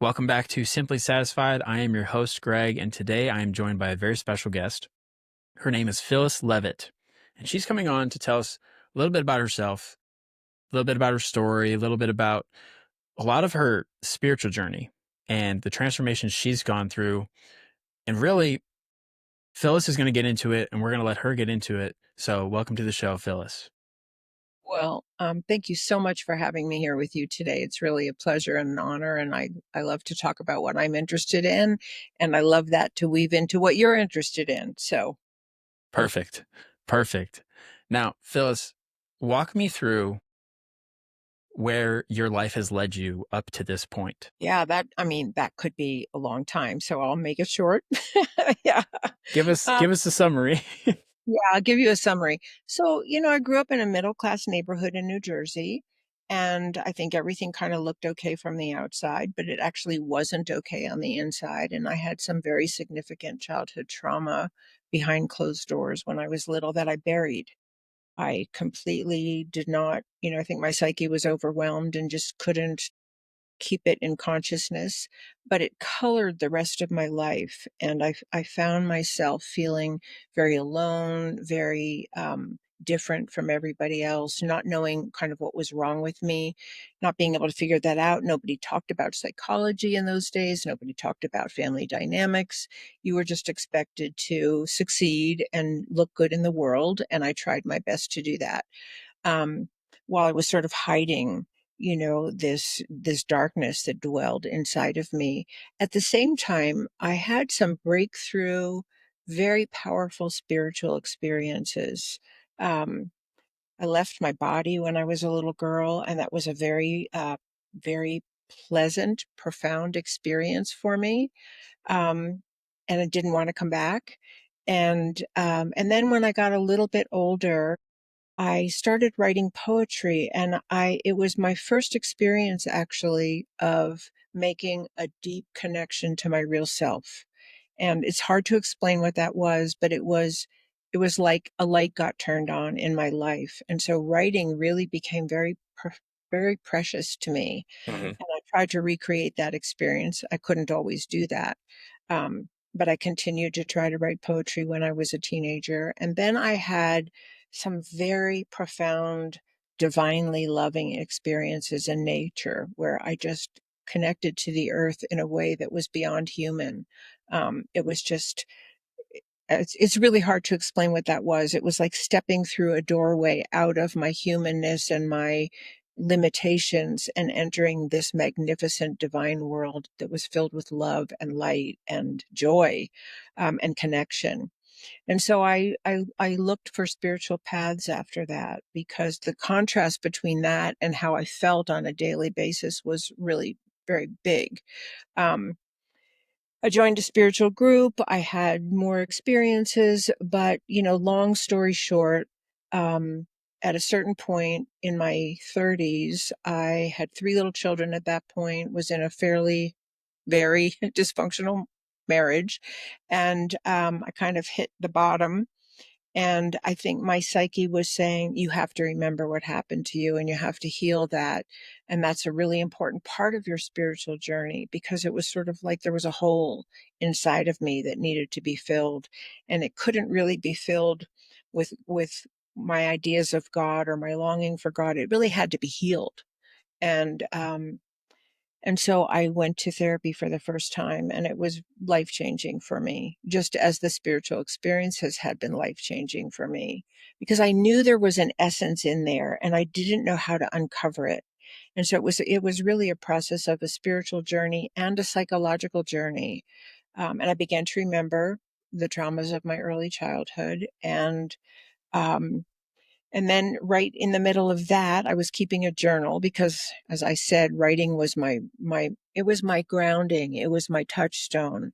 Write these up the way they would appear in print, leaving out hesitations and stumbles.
Welcome back to Simply Satisfied. I am your host, Greg, and today I am joined by a very special guest. Her name is Phyllis Leavitt, and she's coming on to tell us a little bit about herself, a little bit about her story, a little bit about a lot of her spiritual journey and the transformations she's gone through. And really, Phyllis is going to get into it, and we're going to let her get into it. So, welcome to the show, Phyllis. Well, thank you so much for having me here with you today. It's really a pleasure and an honor, and I love to talk about what I'm interested in, and I love that to weave into what you're interested in. So, perfect. Perfect. Perfect. Now, Phyllis, walk me through where your life has led you up to this point. Yeah, that could be a long time, so I'll make it short. Yeah. Give us a summary. Yeah, I'll give you a summary. So, I grew up in a middle class neighborhood in New Jersey, and I think everything kind of looked okay from the outside, but it actually wasn't okay on the inside. And I had some very significant childhood trauma behind closed doors when I was little that I buried. I completely did not, I think my psyche was overwhelmed and just couldn't keep it in consciousness, but it colored the rest of my life. And I found myself feeling very alone, very different from everybody else, not knowing kind of what was wrong with me, not being able to figure that out. Nobody talked about psychology in those days. Nobody talked about family dynamics. You were just expected to succeed and look good in the world. And I tried my best to do that um, while I was sort of hiding, this darkness that dwelled inside of me. At the same time, I had some breakthrough, very powerful spiritual experiences. Um, I left my body when I was a little girl, and that was a very pleasant, profound experience for me. Um, and I didn't want to come back. And then when I got a little bit older, I started writing poetry, and it was my first experience actually of making a deep connection to my real self. And it's hard to explain what that was, but it was like a light got turned on in my life. And so writing really became very precious to me. Mhm. And I tried to recreate that experience. I couldn't always do that. But I continued to try to write poetry when I was a teenager. And then I had some very profound, divinely loving experiences in nature where I just connected to the earth in a way that was beyond human. It was just it's really hard to explain what that was. It was like stepping through a doorway out of my humanness and my limitations and entering this magnificent divine world that was filled with love and light and joy, and connection. And so I looked for spiritual paths after that because the contrast between that and how I felt on a daily basis was really very big. Um, I joined a spiritual group. I had more experiences, but long story short, um, at a certain point in my 30s, I had three little children at that point, was in a fairly very dysfunctional marriage, and I kind of hit the bottom. And I think my psyche was saying, you have to remember what happened to you and you have to heal that. And that's a really important part of your spiritual journey because it was sort of like there was a hole inside of me that needed to be filled. And it couldn't really be filled with my ideas of God or my longing for God. It really had to be healed. And and so I went to therapy for the first time, and it was life changing for me, just as the spiritual experiences had been life changing for me, because I knew there was an essence in there and I didn't know how to uncover it. And so it was really a process of a spiritual journey and a psychological journey. And I began to remember the traumas of my early childhood. Um, and then right in the middle of that, I was keeping a journal because, as I said, writing was it was my grounding. It was my touchstone.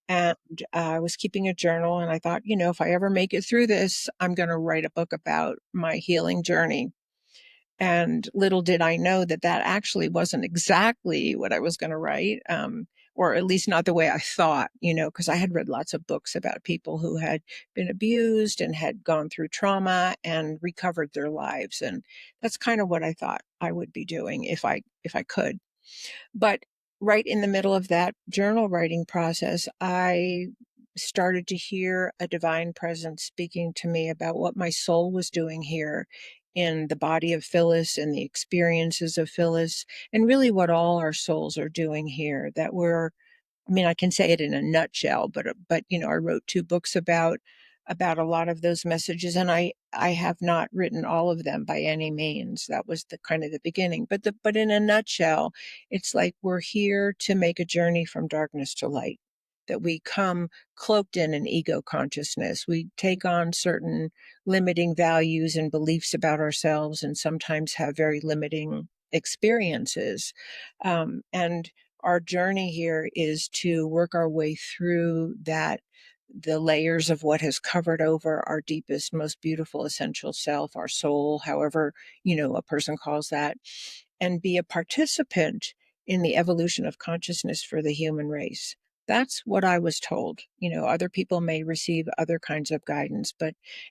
And I was keeping a journal and I thought, if I ever make it through this, I'm going to write a book about my healing journey. And little did I know that that actually wasn't exactly what I was going to write, or at least not the way I thought, because I had read lots of books about people who had been abused and had gone through trauma and recovered their lives. And that's kind of what I thought I would be doing if I could. But right in the middle of that journal writing process, I started to hear a divine presence speaking to me about what my soul was doing here in the body of Phyllis and the experiences of Phyllis, and really what all our souls are doing here. That we're, I mean, I can say it in a nutshell, but I wrote 2 books about a lot of those messages, and I have not written all of them by any means. That was the kind of the beginning. But in a nutshell, it's like we're here to make a journey from darkness to light. That we come cloaked in an ego consciousness. We take on certain limiting values and beliefs about ourselves, and sometimes have very limiting experiences. And our journey here is to work our way through that, the layers of what has covered over our deepest, most beautiful, essential self, our soul, however, a person calls that, and be a participant in the evolution of consciousness for the human race. That's what I was told. Other people may receive other kinds of guidance,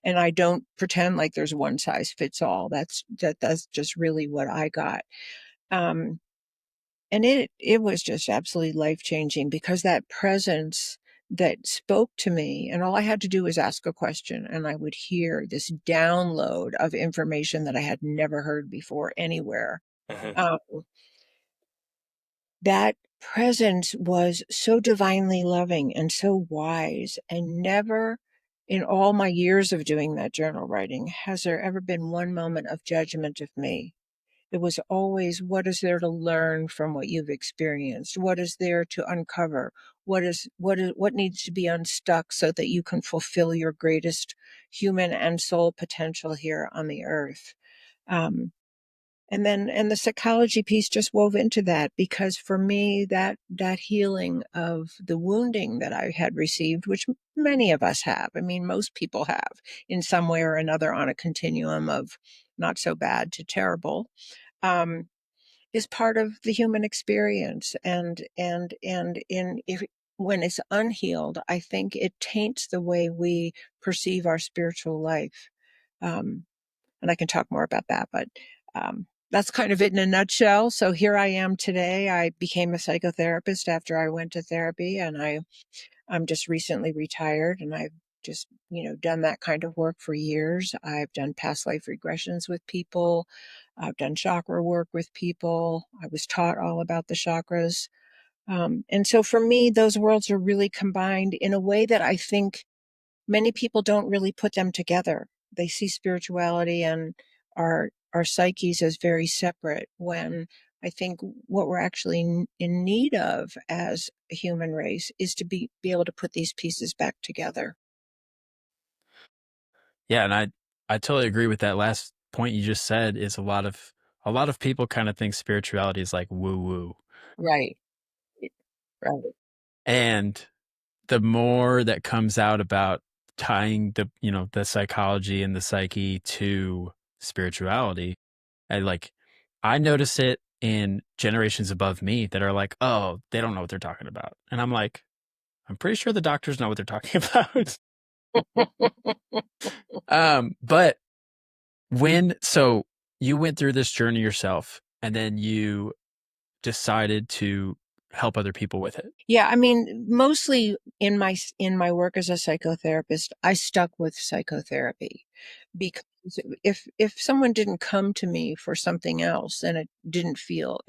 and I don't pretend like there's one size fits all. That's just really what I got. Um, and it was just absolutely life-changing, because that presence that spoke to me, and all I had to do was ask a question, and I would hear this download of information that I had never heard before anywhere. Mhm. Um, that presence was so divinely loving and so wise, and never in all my years of doing that journal writing has there ever been one moment of judgment of me. It was always, what is there to learn from what you've experienced? What is there to uncover? What needs to be unstuck so that you can fulfill your greatest human and soul potential here on the earth? Um, and the psychology piece just wove into that, because for me, that healing of the wounding that I had received, which many of us have, I mean, most people have in some way or another on a continuum of not so bad to terrible, um, is part of the human experience. And in if when it's unhealed, I think it taints the way we perceive our spiritual life. Um, and I can talk more about that, but that's kind of it in a nutshell. So here I am today. I became a psychotherapist after I went to therapy, and I'm just recently retired, and I've just, done that kind of work for years. I've done past life regressions with people. I've done chakra work with people. I was taught all about the chakras. And so for me, those worlds are really combined in a way that I think many people don't really put them together. They see spirituality and our psyches as very separate, when I think what we're actually in need of as a human race is to be able to put these pieces back together. Yeah, and I totally agree with that last point you just said. Is a lot of people kind of think spirituality is like woo woo, Right. Right. and the more that comes out about tying the psychology and the psyche to spirituality, I like I notice it in generations above me that are like, oh, they don't know what they're talking about, and I'm like, I'm pretty sure the doctors know what they're talking about. But so you went through this journey yourself, and then you decided to help other people with it. Yeah, I mean, mostly in my work as a psychotherapist, I stuck with psychotherapy, because if someone didn't come to me for something else, then it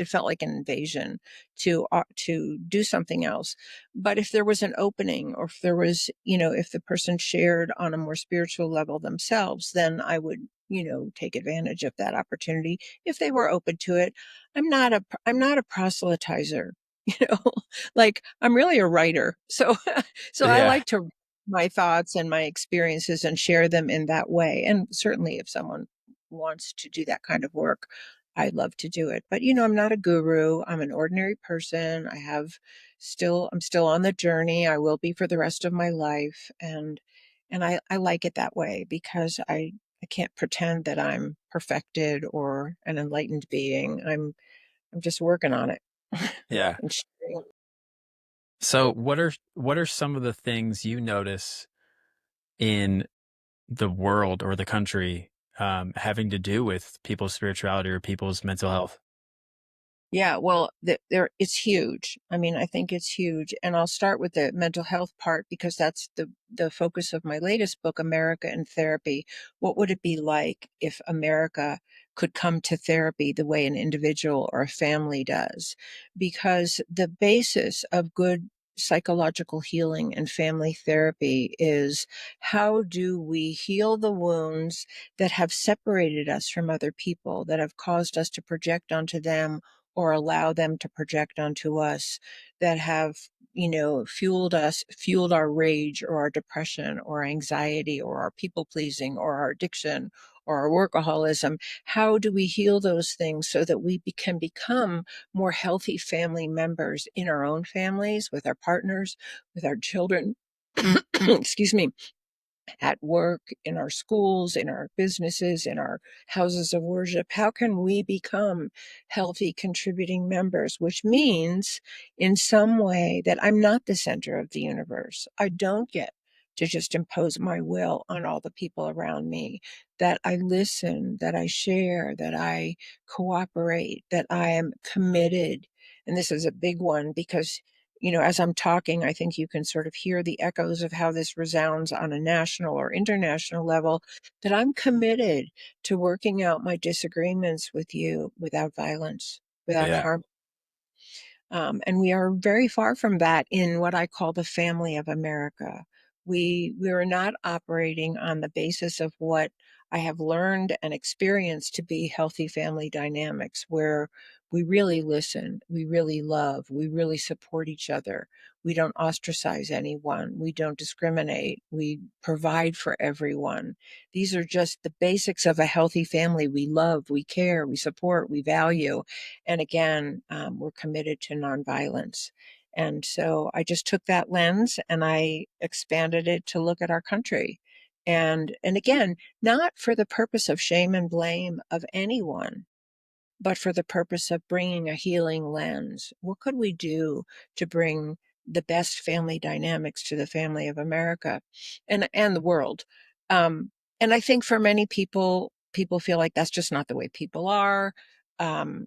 felt like an invasion to do something else. But if there was an opening, or if there was, if the person shared on a more spiritual level themselves, then I would, take advantage of that opportunity if they were open to it. I'm not a proselytizer. you know like, I'm really a writer, so so I Yeah, like to write my thoughts and my experiences and share them in that way. And certainly if someone wants to do that kind of work, I'd love to do it. But I'm not a guru. I'm an ordinary person. I'm still on the journey. I will be for the rest of my life, and I like it that way, because I can't pretend that I'm perfected or an enlightened being. I'm just working on it. yeah. And sharing. So what are some of the things you notice in the world or the country having to do with people's spirituality or people's mental health? Yeah, well, it's huge. I mean, I think it's huge, and I'll start with the mental health part because that's the focus of my latest book, America in Therapy. What would it be like if America could come to therapy the way an individual or a family does? Because the basis of good psychological healing and family therapy is how do we heal the wounds that have separated us from other people, that have caused us to project onto them or allow them to project onto us, that have fueled us, fueled our rage or our depression or anxiety or our people pleasing or our addiction or our workaholism. How do we heal those things so that we can become more healthy family members in our own families, with our partners, with our children, excuse me, at work, in our schools, in our businesses, in our houses of worship? How can we become healthy, contributing members? Which means, in some way, that I'm not the center of the universe. I don't get to just impose my will on all the people around me, that I listen, that I share, that I cooperate, that I am committed. And this is a big one because as I'm talking, I think you can sort of hear the echoes of how this resounds on a national or international level, that I'm committed to working out my disagreements with you without violence, without Yeah. harm. And we are very far from that in what I call the family of America. We are not operating on the basis of what I have learned and experienced to be healthy family dynamics, where we really listen, we really love, we really support each other. We don't ostracize anyone, we don't discriminate, we provide for everyone. These are just the basics of a healthy family. We love, we care, we support, we value. And again, we're committed to nonviolence. And so I just took that lens and I expanded it to look at our country. And again, not for the purpose of shame and blame of anyone, but for the purpose of bringing a healing lens. What could we do to bring the best family dynamics to the family of America and the world? Um, and I think for many people, people feel like that's just not the way people are.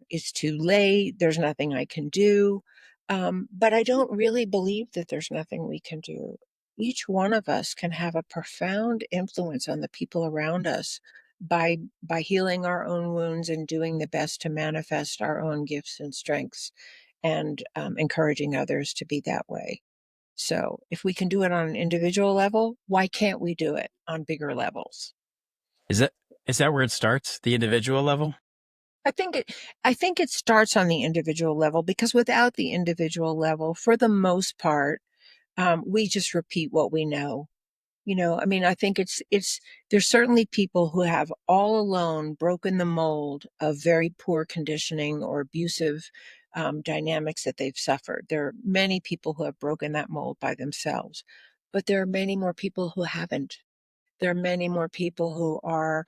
It's too late. There's nothing I can do. But I don't really believe that there's nothing we can do. Each one of us can have a profound influence on the people around us by healing our own wounds and doing the best to manifest our own gifts and strengths, and encouraging others to be that way. So if we can do it on an individual level, why can't we do it on bigger levels? Is that is that where it starts? The individual level? I think it I think it starts on the individual level, because without the individual level, for the most part, we just repeat what we know. I mean, I think it's there's certainly people who have all alone broken the mold of very poor conditioning or abusive dynamics that they've suffered. There are many people who have broken that mold by themselves, but there are many more people who haven't. There are many more people who are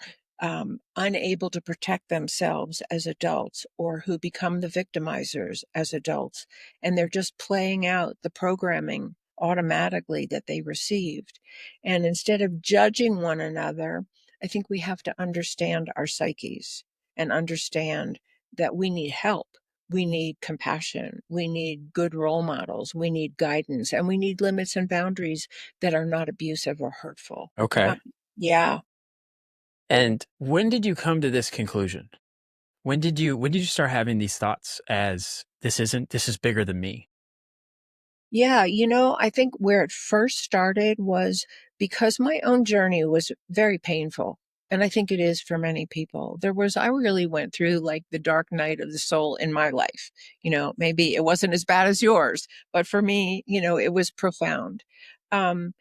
unable to protect themselves as adults, or who become the victimizers as adults. And they're just playing out the programming automatically that they received. And instead of judging one another, I think we have to understand our psyches and understand that we need help. We need compassion. We need good role models. We need guidance, and we need limits and boundaries that are not abusive or hurtful. Okay. Um, yeah. And when did you come to this conclusion? When did you start having these thoughts as this is bigger than me? Yeah. I think where it first started was because my own journey was very painful. And I think it is for many people. I really went through like the dark night of the soul in my life. Maybe it wasn't as bad as yours, but for me, it was profound. Um,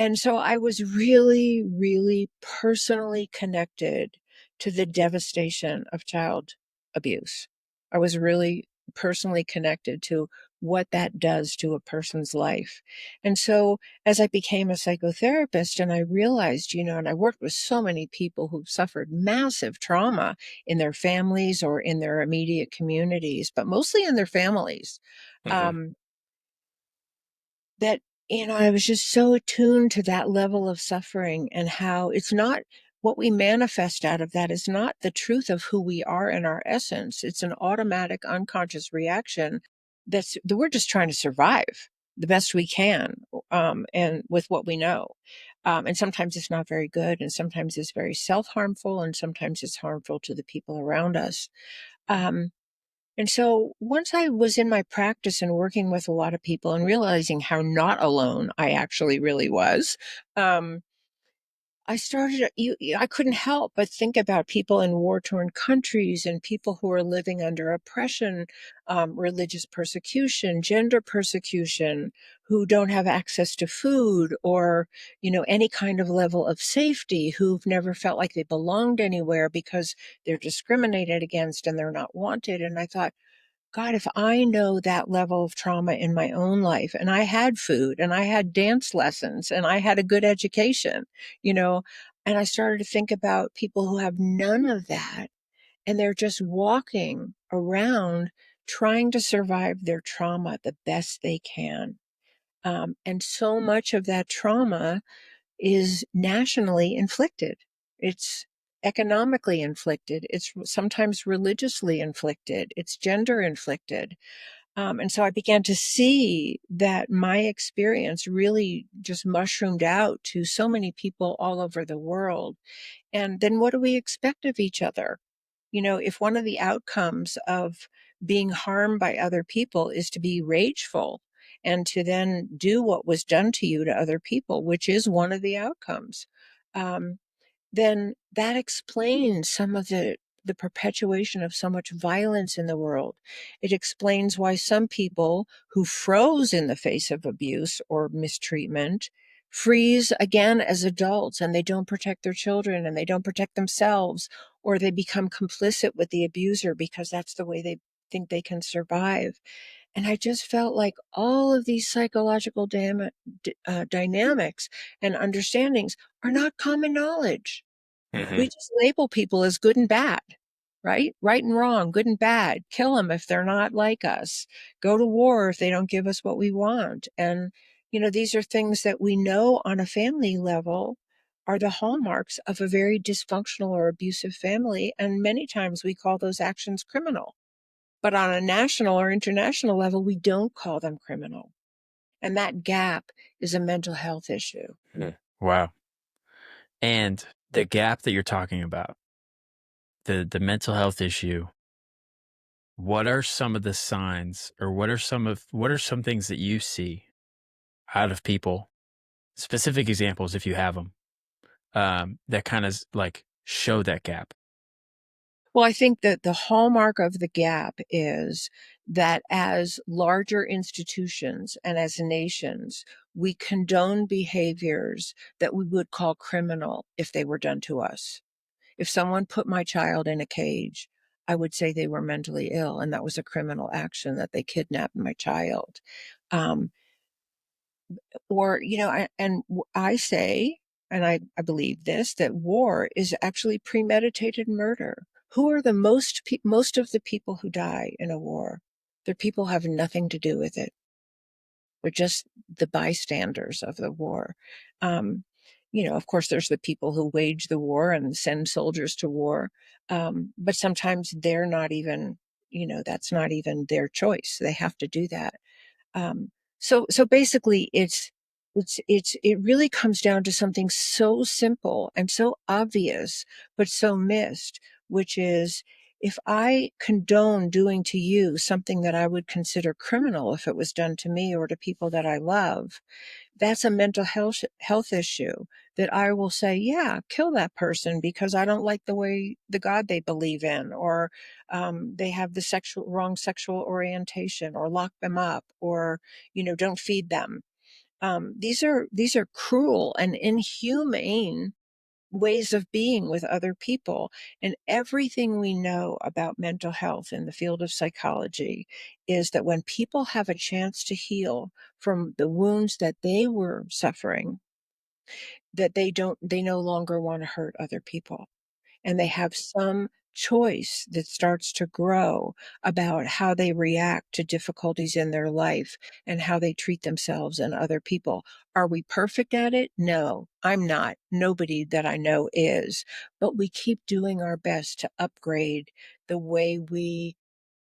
And so I was really, really personally connected to the devastation of child abuse. I was really personally connected to what that does to a person's life. And so as I became a psychotherapist and I realized, and I worked with so many people who've suffered massive trauma in their families or in their immediate communities, but mostly in their families. Hmm. Um, that I was just so attuned to that level of suffering, and how it's not what we manifest out of that is not the truth of who we are in our essence. It's an automatic unconscious reaction that we're just trying to survive the best we can, and with what we know. And sometimes it's not very good, and sometimes it's very self-harmful, and sometimes it's harmful to the people around us. Um, and so once I was in my practice and working with a lot of people and realizing how not alone I actually really was, um, I started I couldn't help but think about people in war-torn countries and people who are living under oppression, religious persecution, gender persecution, who don't have access to food or, any kind of level of safety, who've never felt like they belonged anywhere because they're discriminated against and they're not wanted. And I thought, God, if I know that level of trauma in my own life, and I had food and I had dance lessons and I had a good education, you know, and I started to think about people who have none of that and they're just walking around trying to survive their trauma the best they can. And so much of that trauma is nationally inflicted. It's economically inflicted. It's sometimes religiously inflicted. It's gender inflicted. And so I began to see that my experience really just mushroomed out to so many people all over the world. And then what do we expect of each other? If one of the outcomes of being harmed by other people is to be rageful and to then do what was done to you to other people, which is one of the outcomes, um, then that explains some of the perpetuation of so much violence in the world. It explains why some people who froze in the face of abuse or mistreatment freeze again as adults, and they don't protect their children and they don't protect themselves, or they become complicit with the abuser because that's the way they think they can survive. And I just felt like all of these psychological dynamics and understandings are not common knowledge. We Mhm. just label people as good and bad, right? Right and wrong, good and bad. Kill them if they're not like us. Go to war if they don't give us what we want. And, these are things that we know on a family level are the hallmarks of a very dysfunctional or abusive family. And many times we call those actions criminal. But on a national or international level, we don't call them criminal. And that gap is a mental health issue. Mm. Wow. And the gap that you're talking about, the mental health issue, what are some of the signs or what are some things that you see out of people, specific examples if you have them, that kind of like show that gap? Well, I think that the hallmark of the gap is that as larger institutions and as nations, we condone behaviors that we would call criminal if they were done to us. If someone put my child in a cage, I would say they were mentally ill, and that was a criminal action that they kidnapped my child. Um, or, I say, and I believe this, that war is actually premeditated murder. Who are the most of the people who die in a war? They're people who have nothing to do with it. They're just the bystanders of the war. Um, of course, there's the people who wage the war and send soldiers to war. But sometimes they're not even, that's not even their choice. They have to do that. Um, so basically it really comes down to something so simple and so obvious, but so missed, which is if I condone doing to you something that I would consider criminal if it was done to me or to people that I love, that's a mental health issue that I will say, yeah, kill that person because I don't like the God they believe in, or they have the wrong sexual orientation, or lock them up, or don't feed them. These are cruel and inhumane ways of being with other people. And everything we know about mental health in the field of psychology is that when people have a chance to heal from the wounds that they were suffering, that they no longer want to hurt other people. And they have some choice that starts to grow about how they react to difficulties in their life and how they treat themselves and other people. Are we perfect at it? No, I'm not. Nobody that I know is. But we keep doing our best to upgrade the way we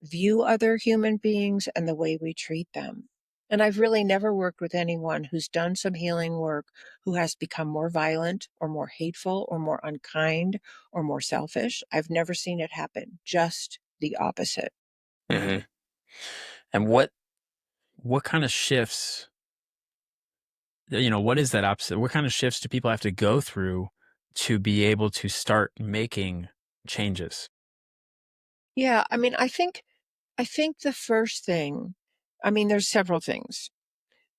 view other human beings and the way we treat them. And I've really never worked with anyone who's done some healing work who has become more violent or more hateful or more unkind or more selfish. I've never seen it happen, just the opposite. Hmm. And what kind of shifts, what is that opposite? What kind of shifts do people have to go through to be able to start making changes? Yeah, I mean, I think the first thing, I mean, there's several things.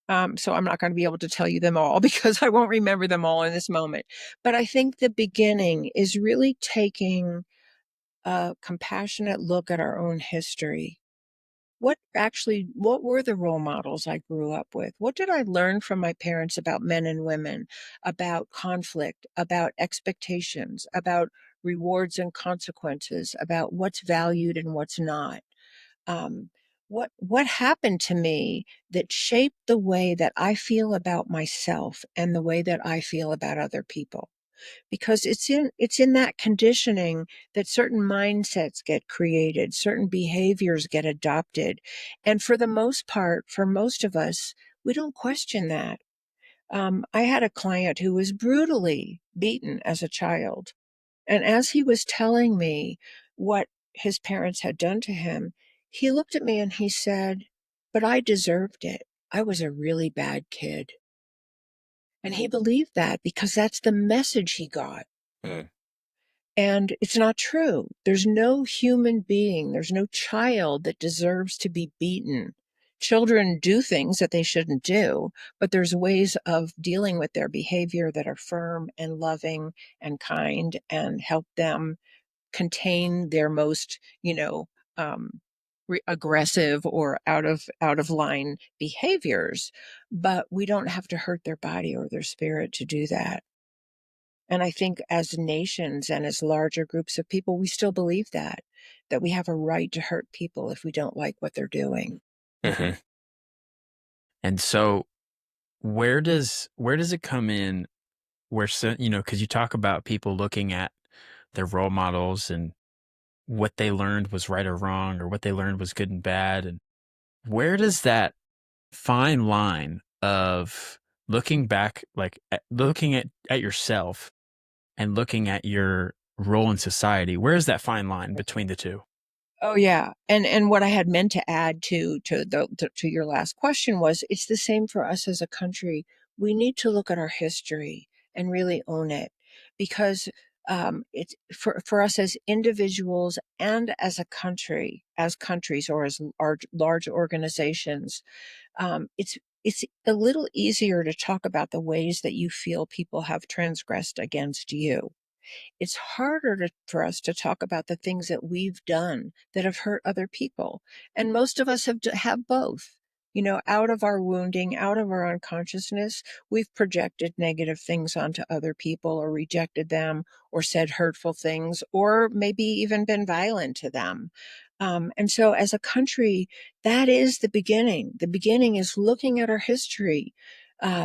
So I'm not going to be able to tell you them all because I won't remember them all in this moment. But I think the beginning is really taking a compassionate look at our own history. What were the role models I grew up with? What did I learn from my parents about men and women, about conflict, about expectations, about rewards and consequences, about what's valued and what's not? Um, what happened to me that shaped the way that I feel about myself and the way that I feel about other people? Because it's in that conditioning that certain mindsets get created, certain behaviors get adopted. And for the most part, for most of us, we don't question that. I had a client who was brutally beaten as a child. And as he was telling me what his parents had done to him, he looked at me and he said, "But I deserved it. I was a really bad kid." And he believed that because that's the message he got. Mm. And it's not true. There's no human being, there's no child that deserves to be beaten. Children do things that they shouldn't do, but there's ways of dealing with their behavior that are firm and loving and kind and help them contain their most, um, aggressive or out of line behaviors. But we don't have to hurt their body or their spirit to do that. And I think as nations and as larger groups of people, we still believe that we have a right to hurt people if we don't like what they're doing. Hmm. And so where does it come in where, so, because you talk about people looking at their role models and what they learned was right or wrong, or what they learned was good and bad. And where does that fine line of looking back, like looking at yourself and looking at your role in society, where is that fine line between the two? Oh yeah, and what I had meant to add to your last question was it's the same for us as a country. We need to look at our history and really own it because it's for us as individuals and as a country, as countries or as large organizations. It's a little easier to talk about the ways that you feel people have transgressed against you. It's harder for us to talk about the things that we've done that have hurt other people. And most of us have both. Out of our wounding, out of our unconsciousness, we've projected negative things onto other people or rejected them or said hurtful things or maybe even been violent to them. And so, as a country, that is the beginning. The beginning is looking at our history.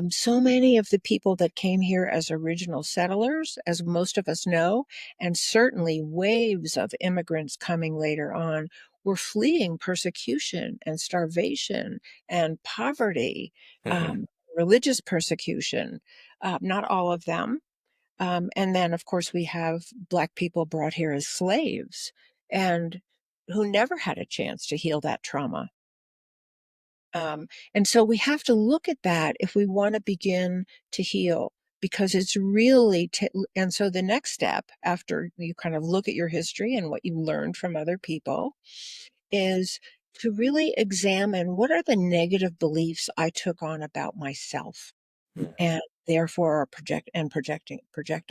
So many of the people that came here as original settlers, as most of us know, and certainly waves of immigrants coming later on, were fleeing persecution and starvation and poverty, Hmm. um, religious persecution. Not all of them. And then, of course, we have Black people brought here as slaves and who never had a chance to heal that trauma. And so we have to look at that if we want to begin to heal, because it's really, and so the next step after you kind of look at your history and what you learned from other people is to really examine what are the negative beliefs I took on about myself and therefore are project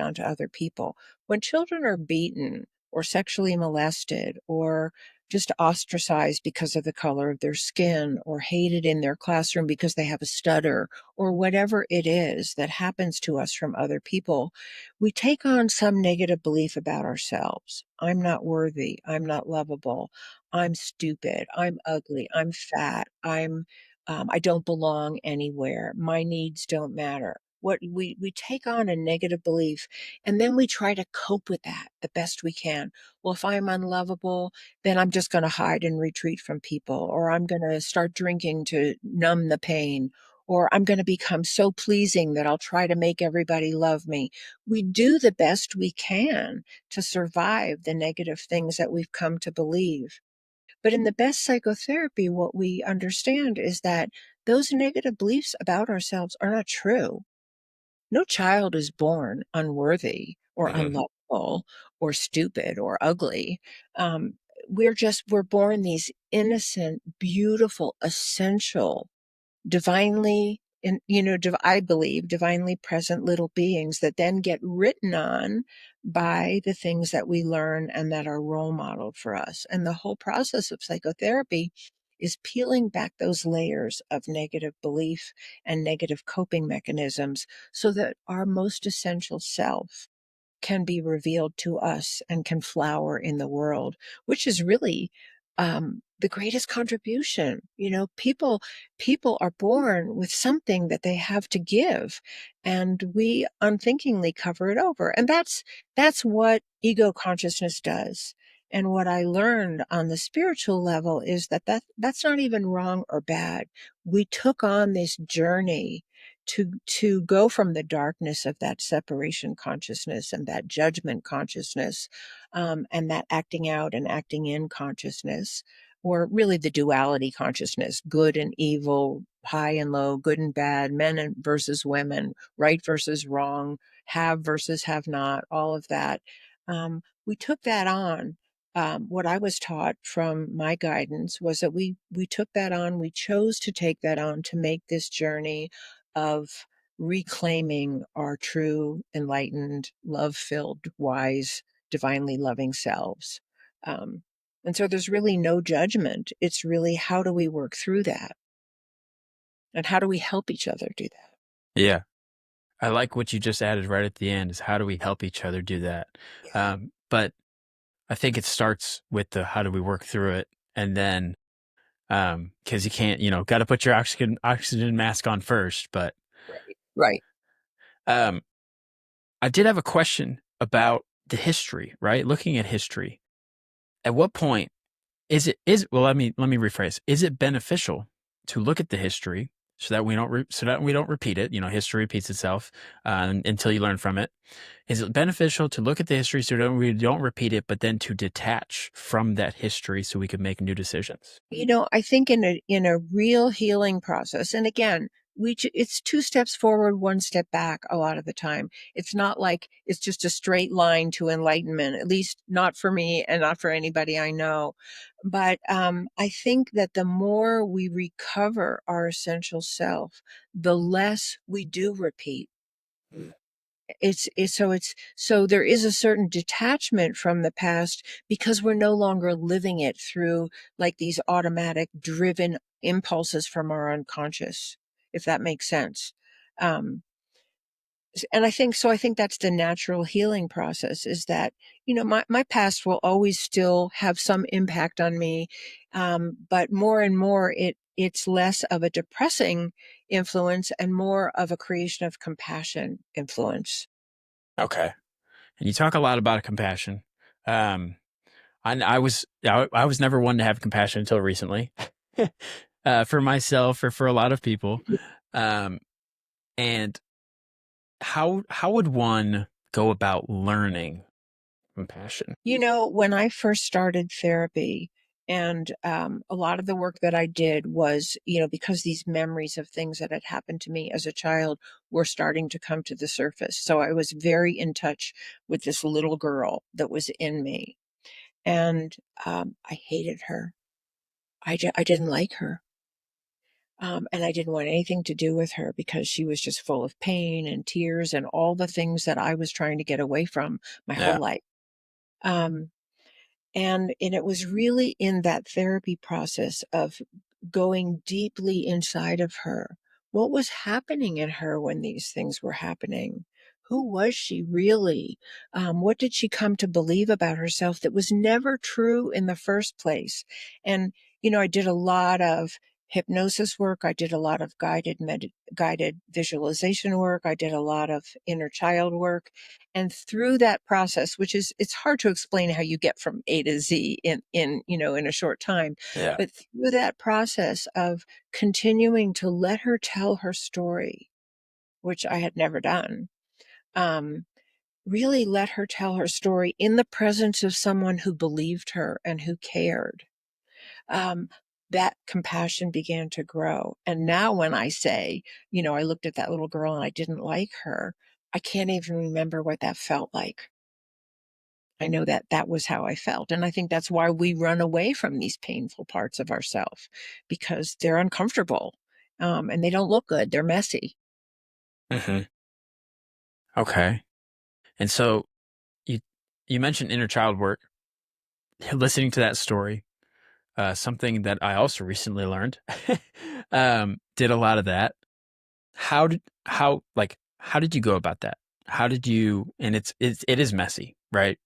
onto other people. When children are beaten or sexually molested or just ostracized because of the color of their skin, or hated in their classroom because they have a stutter, or whatever it is that happens to us from other people, we take on some negative belief about ourselves. I'm not worthy. I'm not lovable. I'm stupid. I'm ugly. I'm fat. I don't belong anywhere. My needs don't matter. What we take on a negative belief, and then we try to cope with that the best we can. Well, if I'm unlovable, then I'm just going to hide and retreat from people, or I'm going to start drinking to numb the pain, or I'm going to become so pleasing that I'll try to make everybody love me. We do the best we can to survive the negative things that we've come to believe. But in the best psychotherapy, what we understand is that those negative beliefs about ourselves are not true. No child is born unworthy or Mhm. unlovable or stupid or ugly. Um, we're born these innocent, beautiful, essential, divinely, and I believe divinely present little beings that then get written on by the things that we learn and that are role modeled for us. And the whole process of psychotherapy is peeling back those layers of negative belief and negative coping mechanisms so that our most essential self can be revealed to us and can flower in the world, which is really the greatest contribution. People are born with something that they have to give, and we unthinkingly cover it over. And that's what ego consciousness does. And what I learned on the spiritual level is that's not even wrong or bad. We took on this journey to go from the darkness of that separation consciousness and that judgment consciousness, and that acting out and acting in consciousness, or really the duality consciousness, good and evil, high and low, good and bad, men and versus women, right versus wrong, have versus have not, all of that. We took that on. What I was taught from my guidance was that we took that on. We chose to take that on to make this journey of reclaiming our true, enlightened, love filled, wise, divinely loving selves. Um, and so there's really no judgment. It's really, how do we work through that? And how do we help each other do that? Yeah. I like what you just added right at the end is how do we help each other do that? Yeah. But I think it starts with the how do we work through it, and then because you can't, got to put your oxygen mask on first. But Right. Right. um, I did have a question about the history, right? Looking at history, at what point is well? Let me rephrase. Is it beneficial to look at the history so that we don't repeat it? History repeats itself until you learn from it. Is it beneficial to look at the history so that we don't repeat it, but then to detach from that history so we can make new decisions? I think in a real healing process, and again, it's two steps forward, one step back a lot of the time. It's not like it's just a straight line to enlightenment, at least not for me and not for anybody I know. But I think that the more we recover our essential self, the less we do repeat. So there is a certain detachment from the past because we're no longer living it through like these automatic driven impulses from our unconscious, if that makes sense. um and I think that's the natural healing process, is that my past will always still have some impact on me, but more and more it's less of a depressing influence and more of a creation of compassion influence. Okay. And you talk a lot about compassion. Um, I was never one to have compassion until recently, for myself or for a lot of people. Um, and how would one go about learning compassion? When I first started therapy, and a lot of the work that I did was, because these memories of things that had happened to me as a child were starting to come to the surface. So I was very in touch with this little girl that was in me. And I hated her. I didn't like her. And I didn't want anything to do with her because she was just full of pain and tears and all the things that I was trying to get away from my whole Yeah. life. Um, And it was really in that therapy process of going deeply inside of her. What was happening in her when these things were happening? Who was she really? What did she come to believe about herself that was never true in the first place? And, I did a lot of hypnosis work. I did a lot of guided visualization work. I did a lot of inner child work. And through that process, which is, it's hard to explain how you get from A to Z in a short time, Yeah. but through that process of continuing to let her tell her story, which I had never done, um, really let her tell her story in the presence of someone who believed her and who cared. Um, that compassion began to grow. And now when I say, I looked at that little girl and I didn't like her, I can't even remember what that felt like. I know that that was how I felt, and I think that's why we run away from these painful parts of ourself, because they're uncomfortable, and they don't look good, they're messy. Hmm. Okay. And so you you mentioned inner child work. Listening to that story, something that I also recently learned, did a lot of that. How did you go about that? How did you? And it is messy, right,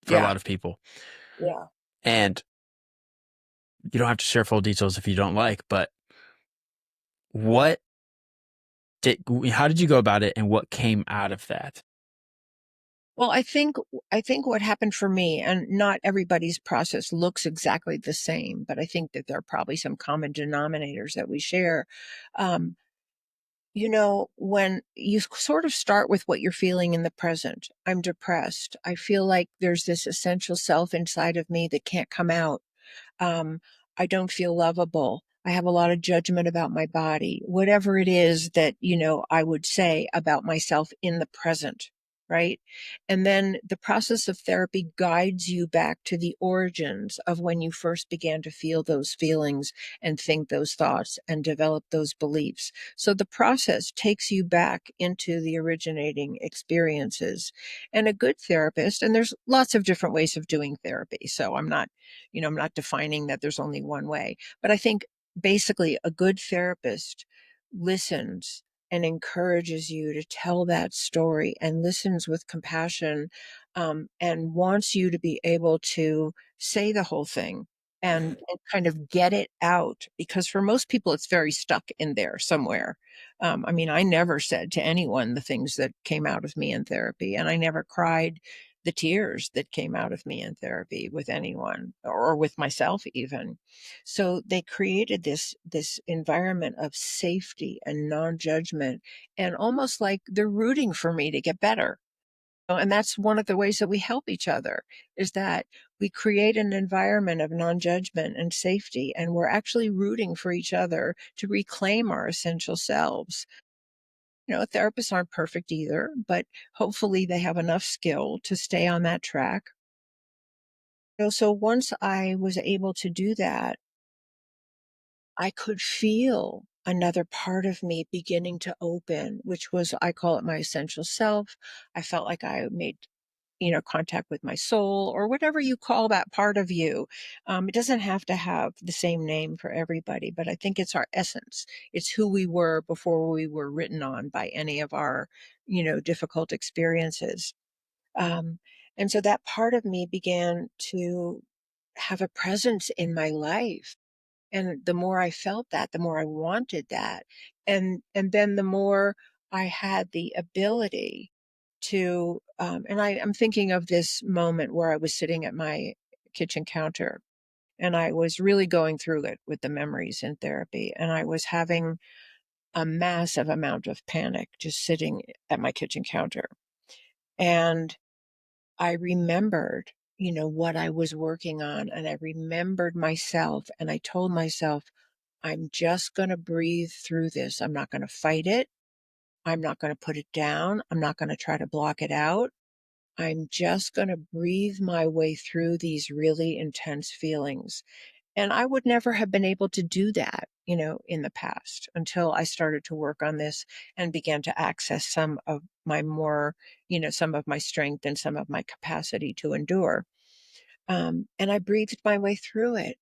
for a Yeah, lot of people, yeah. and you don't have to share full details if you don't like. But what did? How did you go about it, and what came out of that? Well, I think what happened for me, and not everybody's process looks exactly the same, but I think that there are probably some common denominators that we share. Um, when you sort of start with what you're feeling in the present, I'm depressed. I feel like there's this essential self inside of me that can't come out. um, I don't feel lovable. I have a lot of judgment about my body, whatever it is that, I would say about myself in the present. Right. And then the process of therapy guides you back to the origins of when you first began to feel those feelings and think those thoughts and develop those beliefs. So the process takes you back into the originating experiences. And a good therapist, and there's lots of different ways of doing therapy. So I'm not defining that there's only one way, but I think basically a good therapist listens and encourages you to tell that story and listens with compassion, and wants you to be able to say the whole thing and kind of get it out, because for most people it's very stuck in there somewhere. I mean, I never said to anyone the things that came out of me in therapy, and I never cried the tears that came out of me in therapy with anyone or with myself even. So they created this environment of safety and non-judgment, and almost like they're rooting for me to get better. And that's one of the ways that we help each other, is that we create an environment of non-judgment and safety, and we're actually rooting for each other to reclaim our essential selves. Therapists aren't perfect either, but hopefully they have enough skill to stay on that track. So once I was able to do that, I could feel another part of me beginning to open, which was, I call it my essential self. I felt like I made, contact with my soul, or whatever you call that part of you. It doesn't have to have the same name for everybody, but I think it's our essence. It's who we were before we were written on by any of our, difficult experiences. Um, and so that part of me began to have a presence in my life. And the more I felt that, the more I wanted that. And then the more I had the ability to, I'm thinking of this moment where I was sitting at my kitchen counter, and I was really going through it with the memories in therapy. And I was having a massive amount of panic just sitting at my kitchen counter. And I remembered, what I was working on, and I remembered myself, and I told myself, I'm just going to breathe through this. I'm not going to fight it. I'm not going to put it down. I'm not going to try to block it out. I'm just going to breathe my way through these really intense feelings. And I would never have been able to do that, in the past, until I started to work on this and began to access some of my more, some of my strength and some of my capacity to endure. And I breathed my way through it.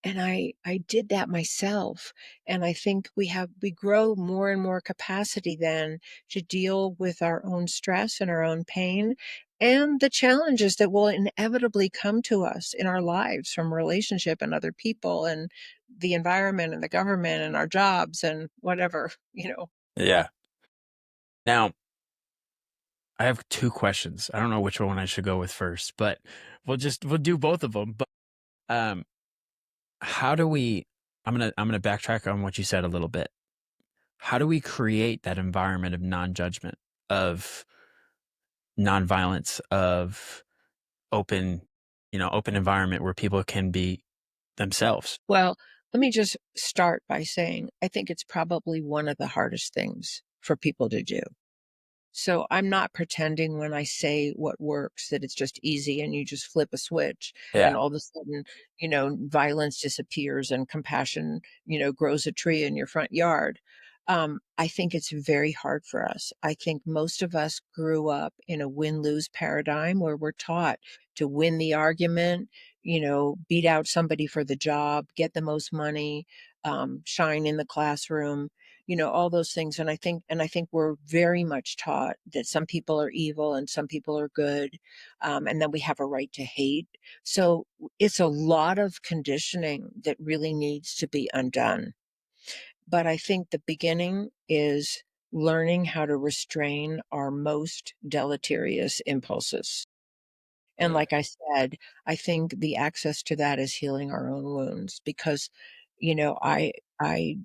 And I did that myself, and I think we grow more and more capacity then to deal with our own stress and our own pain, and the challenges that will inevitably come to us in our lives from relationship and other people and the environment and the government and our jobs and whatever, you know? Yeah. Now, I have two questions. I don't know which one I should go with first, but we'll do both of them. But um, how do we? I'm gonna backtrack on what you said a little bit. How do we create that environment of non-judgment, of nonviolence, of open, open environment where people can be themselves? Well, let me just start by saying I think it's probably one of the hardest things for people to do. So I'm not pretending when I say what works that it's just easy and you just flip a switch and Yeah. all of a sudden, violence disappears and compassion, grows a tree in your front yard. I think it's very hard for us. I think most of us grew up in a win-lose paradigm where we're taught to win the argument, beat out somebody for the job, get the most money, shine in the classroom, all those things. And I think we're very much taught that some people are evil and some people are good, and then we have a right to hate. So it's a lot of conditioning that really needs to be undone. But I think the beginning is learning how to restrain our most deleterious impulses. And Mm. like I said, I think the access to that is healing our own wounds because, you know, I I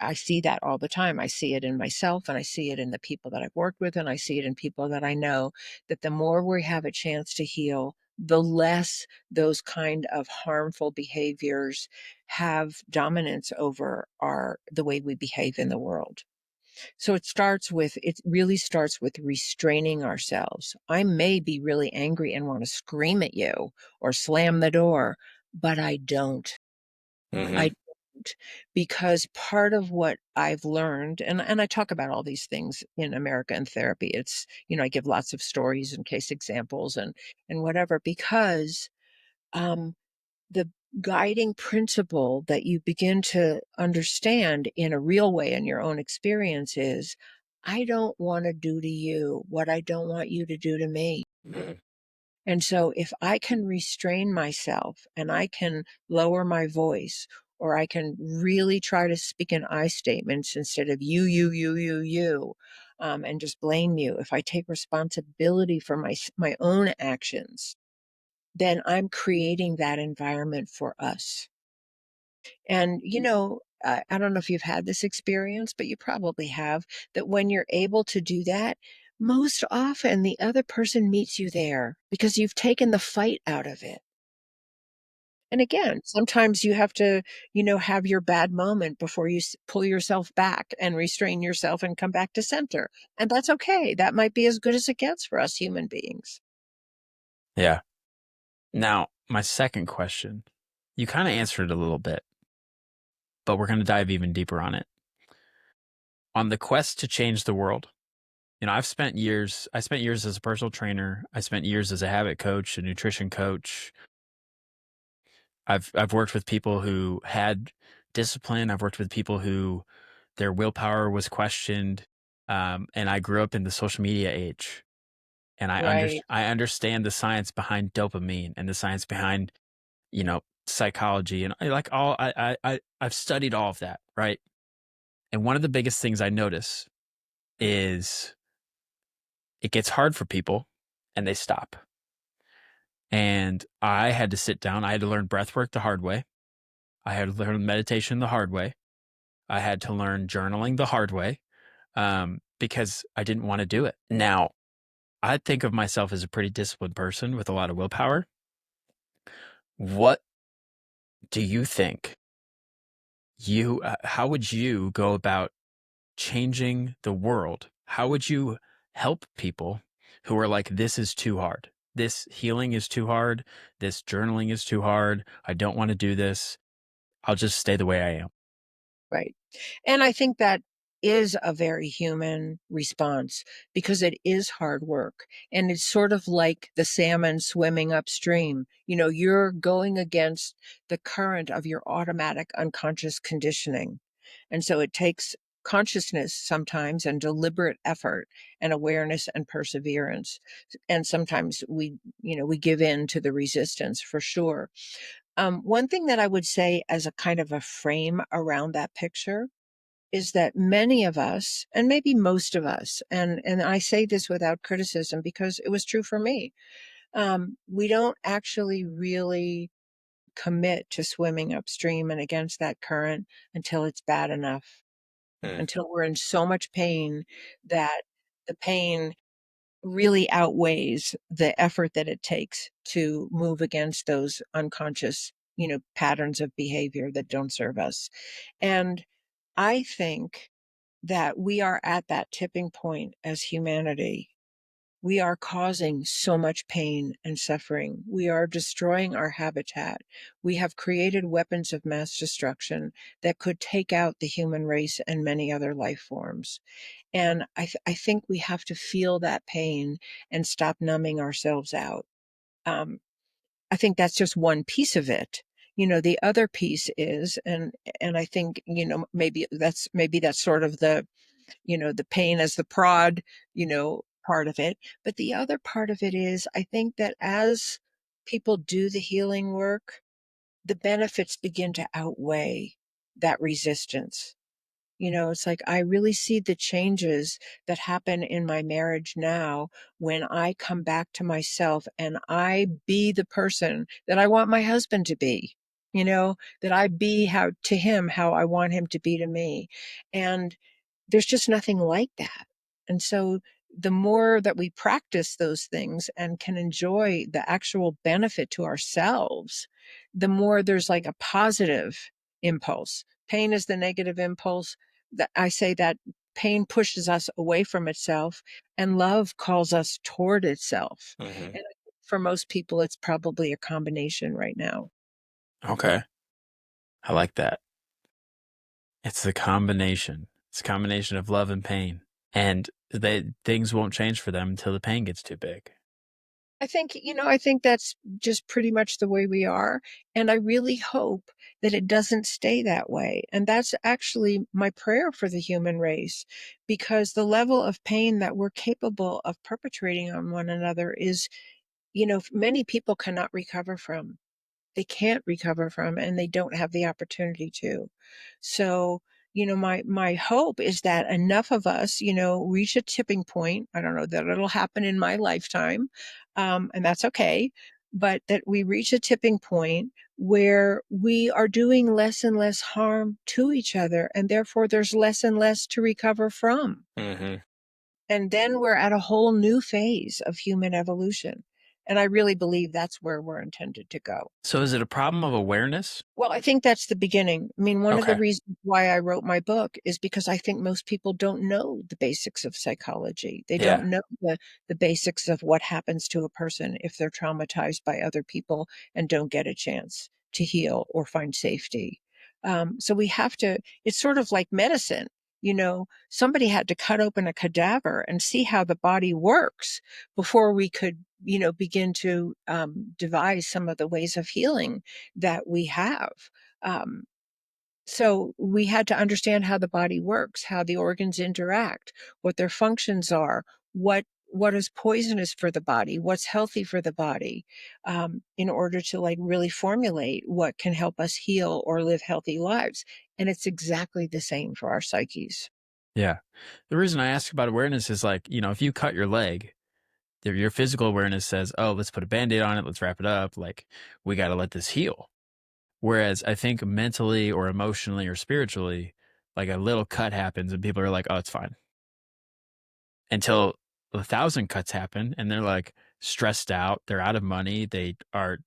I see that all the time. I see it in myself and I see it in the people that I've worked with and I see it in people that I know, that the more we have a chance to heal, the less those kind of harmful behaviors have dominance over the way we behave in the world. So it really starts with restraining ourselves. I may be really angry and want to scream at you or slam the door, but I don't. I Hmm. don't, because part of what I've learned, and I talk about all these things in America in therapy. It's, I give lots of stories and case examples and whatever, because um, the guiding principle that you begin to understand in a real way in your own experience is, I don't want to do to you what I don't want you to do to me. Hmm. And so if I can restrain myself and I can lower my voice, or I can really try to speak in I statements instead of you, and just blame you. If I take responsibility for my own actions, then I'm creating that environment for us. And, I don't know if you've had this experience, but you probably have, that when you're able to do that, most often the other person meets you there because you've taken the fight out of it. And again, sometimes you have to, have your bad moment before you pull yourself back and restrain yourself and come back to center. And that's okay. That might be as good as it gets for us human beings. Yeah. Now, my second question, you kind of answered a little bit, but we're going to dive even deeper on it. On the quest to change the world, I spent years as a personal trainer. I spent years as a habit coach, a nutrition coach. I've worked with people who had discipline. I've worked with people who their willpower was questioned. And I grew up in the social media age, and Right. I understand the science behind dopamine and the science behind, psychology, and I've studied all of that, right? And one of the biggest things I notice is it gets hard for people and they stop. And I had to sit down. I had to learn breath work the hard way. I had to learn meditation the hard way. I had to learn journaling the hard way, because I didn't want to do it. Now, I think of myself as a pretty disciplined person with a lot of willpower. What do you think how would you go about changing the world? How would you help people who are like, this is too hard? This healing is too hard. This journaling is too hard. I don't want to do this. I'll just stay the way I am. Right. And I think that is a very human response because it is hard work. And it's sort of like the salmon swimming upstream. You're going against the current of your automatic unconscious conditioning. And so it takes consciousness sometimes and deliberate effort and awareness and perseverance. And sometimes we give in to the resistance for sure. One thing that I would say as a kind of a frame around that picture is that many of us, and maybe most of us, and I say this without criticism because it was true for me, we don't actually really commit to swimming upstream and against that current until it's bad enough, Mm, until we're in so much pain that the pain really outweighs the effort that it takes to move against those unconscious, patterns of behavior that don't serve us. And I think that we are at that tipping point as humanity. We are causing so much pain and suffering. We are destroying our habitat. We have created weapons of mass destruction that could take out the human race and many other life forms. And I think we have to feel that pain and stop numbing ourselves out. Um, I think that's just one piece of it. The other piece is, and I think, maybe that's sort of the pain as the prod, part of it. But the other part of it is, I think that as people do the healing work, the benefits begin to outweigh that resistance. It's like I really see the changes that happen in my marriage now when I come back to myself and I be the person that I want my husband to be, that I be how to him how I want him to be to me. And there's just nothing like that. And so the more that we practice those things and can enjoy the actual benefit to ourselves, the more there's like a positive impulse. Pain is the negative impulse. That I say that pain pushes us away from itself and love calls us toward itself. mhm. And I think for most people, it's probably a combination right now. Okay. I like that. It's a combination. It's a combination of love and pain. And things won't change for them until the pain gets too big. I think that's just pretty much the way we are. And I really hope that it doesn't stay that way. And that's actually my prayer for the human race, because the level of pain that we're capable of perpetrating on one another is, many people cannot recover from. They can't recover from, and they don't have the opportunity to. So, my hope is that enough of us, reach a tipping point. I don't know that it'll happen in my lifetime, and that's okay, but that we reach a tipping point where we are doing less and less harm to each other, and therefore there's less and less to recover from. Mhm. And then we're at a whole new phase of human evolution. And I really believe that's where we're intended to go. So is it a problem of awareness? Well, I think that's the beginning. I mean, one of the Okay. reasons why I wrote my book is because I think most people don't know the basics of psychology. They Yeah. don't know the basics of what happens to a person if they're traumatized by other people and don't get a chance to heal or find safety. So we have to, it's sort of like medicine. Somebody had to cut open a cadaver and see how the body works before we could, begin to devise some of the ways of healing that we have. Um, so we had to understand how the body works, how the organs interact, what their functions are, what is poisonous for the body, what's healthy for the body, in order to like really formulate what can help us heal or live healthy lives. And it's exactly the same for our psyches. Yeah. The reason I ask about awareness is like, if you cut your leg, your physical awareness says, oh, let's put a band-aid on it, let's wrap it up. Like, we got to let this heal. Whereas I think mentally or emotionally or spiritually, like a little cut happens and people are like, oh, it's fine. Until 1,000 cuts happen and they're like stressed out, they're out of money, they are,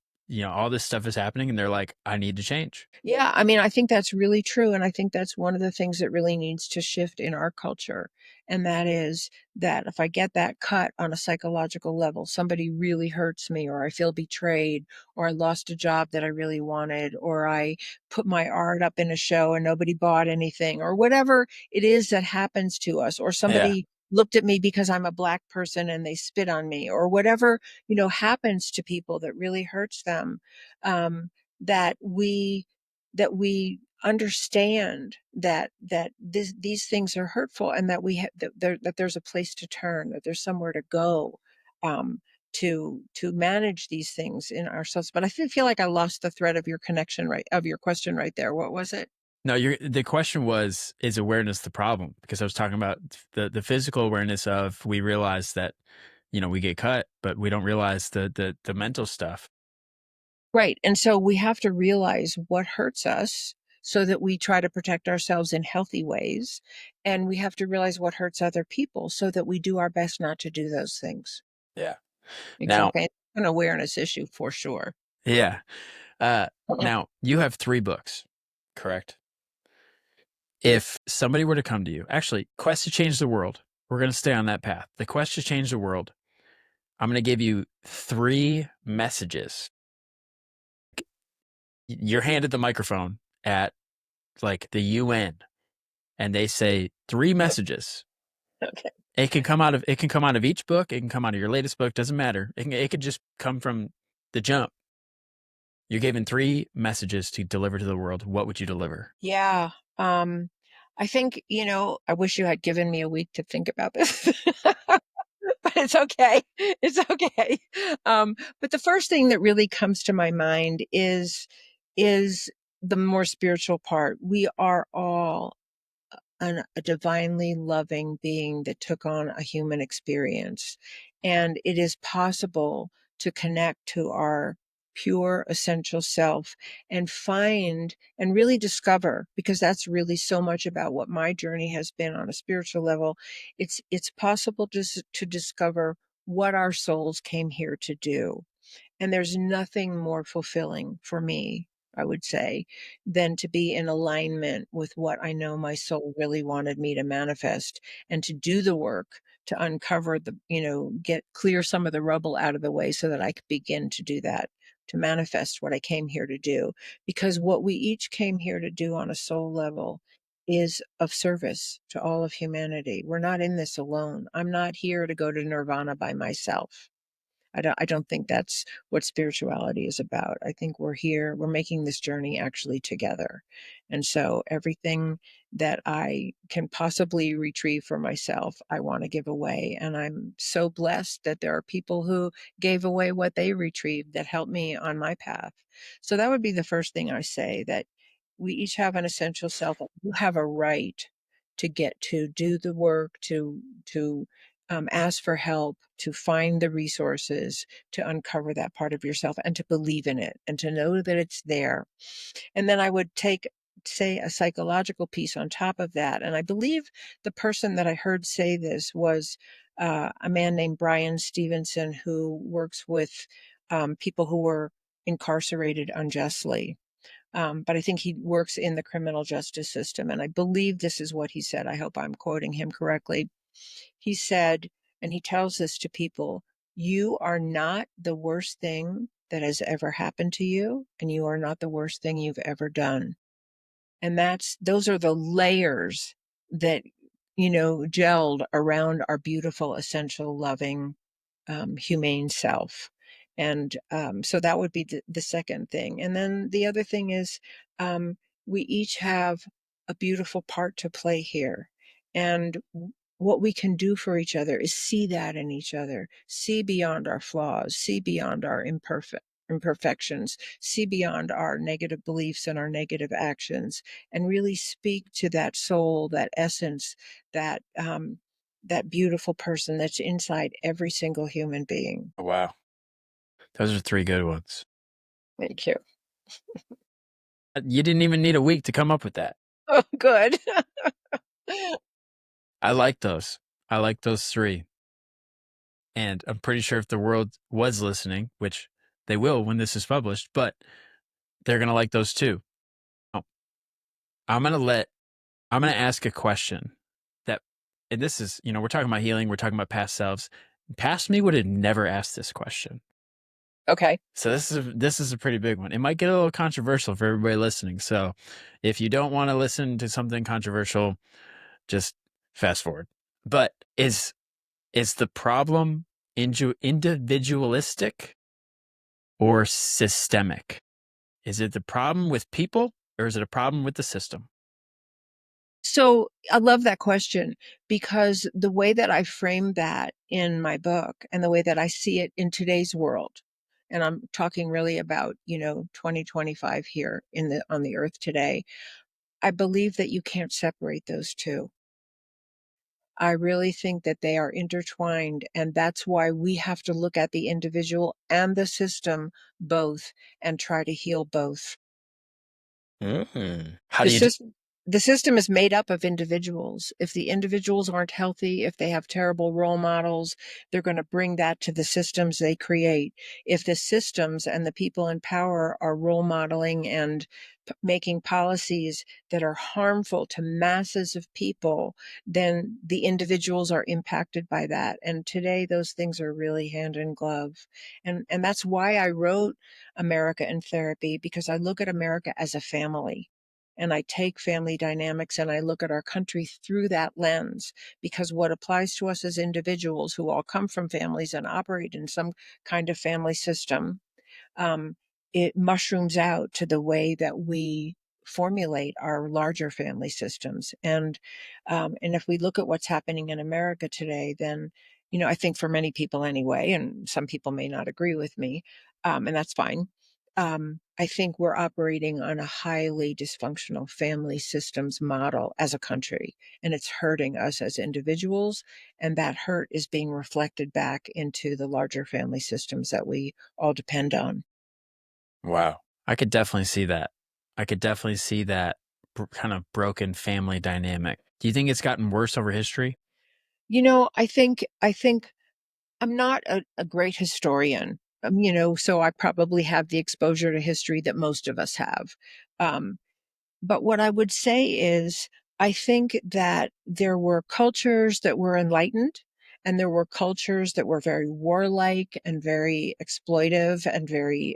all this stuff is happening and they're like, I need to change. Yeah, I mean, I think that's really true. And I think that's one of the things that really needs to shift in our culture. And that is that if I get that cut on a psychological level, somebody really hurts me, or I feel betrayed, or I lost a job that I really wanted, or I put my art up in a show and nobody bought anything, or whatever it is that happens to us, or Yeah. somebody looked at me because I'm a black person and they spit on me, or whatever, happens to people that really hurts them. Um, that we understand these things are hurtful, and that we have that there's a place to turn, that there's somewhere to go, um, to manage these things in ourselves. But I feel like I lost the thread of your connection, right, of your question right there. What was it? No, the question was, is awareness the problem? Because I was talking about the physical awareness of, we realize that, we get cut, but we don't realize the mental stuff. Right. And so we have to realize what hurts us so that we try to protect ourselves in healthy ways. And we have to realize what hurts other people so that we do our best not to do those things. Yeah. Now, Exactly. It's an awareness issue for sure. yeah. Uh, Now you have 3 books, correct? If somebody were to come to you, actually, quest to change the world, we're going to stay on that path. The quest to change the world. I'm going to give you 3 messages. You're handed the microphone at like the UN, and they say 3 messages. Okay. It can come out of each book. It can come out of your latest book. Doesn't matter. It could just come from the jump. You're given 3 messages to deliver to the world. What would you deliver? Yeah. Um, I think, I wish you had given me a week to think about this. But it's okay. It's okay. But the first thing that really comes to my mind is the more spiritual part. We are all a divinely loving being that took on a human experience. And it is possible to connect to our pure essential self and find and really discover, because that's really so much about what my journey has been on a spiritual level. It's possible to discover what our souls came here to do. And there's nothing more fulfilling for me, I would say, than to be in alignment with what I know my soul really wanted me to manifest, and to do the work to uncover get clear some of the rubble out of the way so that I could begin to do that, to manifest what I came here to do. Because what we each came here to do on a soul level is of service to all of humanity. We're not in this alone. I'm not here to go to nirvana by myself. I don't think that's what spirituality is about. I think we're making this journey actually together. And so everything that I can possibly retrieve for myself, I want to give away. And I'm so blessed that there are people who gave away what they retrieved that helped me on my path. So that would be the first thing I say, that we each have an essential self. You have a right to get to do the work, to ask for help, to find the resources, to uncover that part of yourself, and to believe in it, and to know that it's there. And then I would say, a psychological piece on top of that. And I believe the person that I heard say this was a man named Brian Stevenson, who works with people who were incarcerated unjustly. But I think he works in the criminal justice system. And I believe this is what he said. I hope I'm quoting him correctly. He said, and he tells this to people, you are not the worst thing that has ever happened to you, and you are not the worst thing you've ever done. And those are the layers that, gelled around our beautiful, essential, loving, humane self. And so that would be the second thing. And then the other thing is, um, we each have a beautiful part to play here. And what we can do for each other is see that in each other, see beyond our flaws, see beyond our imperfections, see beyond our negative beliefs and our negative actions, and really speak to that soul, that essence, that beautiful person that's inside every single human being. Oh, wow. Those are 3 good ones. Thank you. You didn't even need a week to come up with that. Oh, good. I like those. I like those 3. And I'm pretty sure if the world was listening, which They will when this is published, but they're going to like those too. Oh, I'm going to let, I'm going to ask a question that, and this is, we're talking about healing, we're talking about past selves. Past me would have never asked this question. Okay. So this is a pretty big one. It might get a little controversial for everybody listening. So if you don't want to listen to something controversial, just fast forward. But is the problem individualistic or systemic? Is it the problem with people or is it a problem with the system? So I love that question because the way that I frame that in my book and the way that I see it in today's world, and I'm talking really about, 2025 here on the earth today, I believe that you can't separate those two. I really think that they are intertwined, and that's why we have to look at the individual and the system both and try to heal both. How The do you do? system the system is made up of individuals. If the individuals aren't healthy, if they have terrible role models, they're going to bring that to the systems they create. If the systems and the people in power are role modeling and making policies that are harmful to masses of people, then the individuals are impacted by that. And today those things are really hand in glove. And that's why I wrote America in Therapy, because I look at America as a family. And I take family dynamics and I look at our country through that lens, because what applies to us as individuals who all come from families and operate in some kind of family system, um, it mushrooms out to the way that we formulate our larger family systems. And if we look at what's happening in America today, then, I think for many people anyway, and some people may not agree with me, and that's fine. I think we're operating on a highly dysfunctional family systems model as a country, and it's hurting us as individuals. And that hurt is being reflected back into the larger family systems that we all depend on. Wow. I could definitely see that. I could definitely see that kind of broken family dynamic. Do you think it's gotten worse over history? I think I'm not a great historian, so I probably have the exposure to history that most of us have. Um, But what I would say is, I think that there were cultures that were enlightened, and there were cultures that were very warlike and very exploitive and very,